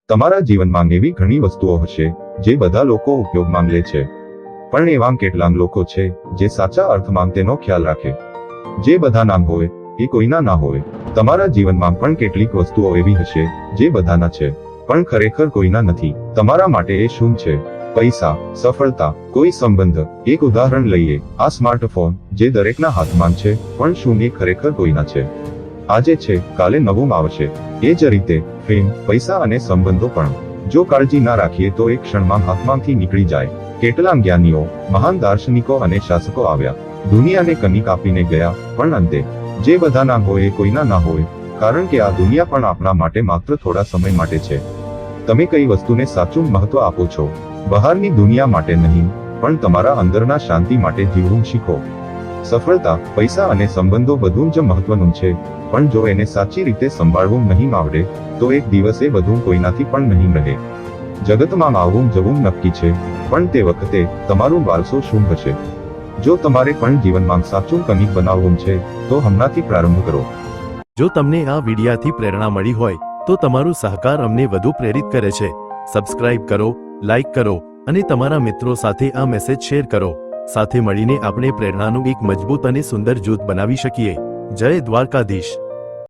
તમારા જીવનમાં એવી ઘણી વસ્તુઓ હશે જે બધા લોકો ઉપયોગમાં લે છે, પણ એવા કેટલાક લોકો છે જે સાચા અર્થમાં તેનો ખ્યાલ રાખે. જે બધા નામ હોય એ કોઈના ના હોય. તમારા જીવનમાં પણ કેટલીક વસ્તુઓ એવી હશે જે બધાના છે, પણ ખરેખર કોઈના નથી. તમારા માટે એ શું છે? પૈસા, સફળતા, કોઈ સંબંધ. એક ઉદાહરણ લઈએ, આ સ્માર્ટફોન જે દરેકના હાથમાં છે, પણ શું એ ખરેખર કોઈના છે? આજે છે, કાલે નવું આવશે. એ જ રીતે ફેમ, પૈસા અને સંબંધો પણ જો કાળજી ના રાખીએ તો એક ક્ષણમાં હાથમાંથી નીકળી જાય. કેટલાક જ્ઞાનીઓ, મહાન દાર્શનિકો અને શાસકો આવ્યા, દુનિયાને કની કાપીને ગયા, પણ અંતે જે બધા ના હોય એ કોઈના ના હોય, કારણ કે આ દુનિયા પણ આપણા માટે માત્ર થોડા સમય માટે છે. તમે કઈ વસ્તુને સાચું મહત્વ આપો છો? બહારની દુનિયા માટે નહીં, પણ તમારા અંદરના શાંતિ માટે જીવવું શીખો. સફળતા, પૈસા અને સંબંધો બધું જ મહત્વનું છે, પણ જો એને સાચી રીતે સંભાળવું નહીં આવડે તો એક દિવસ એ બધું કોઈનાથી પણ નહીં રહે. જગતમાં આવવું જવું નક્કી છે, પણ તે વખતે તમારું વારસો શું હશે? જો તમારે પણ જીવનમાં સાચું કનિક બનાવવું છે તો હમણાંથી પ્રારંભ કરો. જો તમને આ વિડિયાથી પ્રેરણા મળી હોય તો તમારો સહકાર અમને વધુ પ્રેરિત કરે છે. સબસ્ક્રાઇબ કરો, લાઇક કરો અને તમારા મિત્રો સાથે આ મેસેજ શેર કરો. સાથે મળીને આપણે પ્રેરણાનું એક મજબૂત અને સુંદર જૂથ બનાવી શકીએ. જય દ્વારકાધીશ.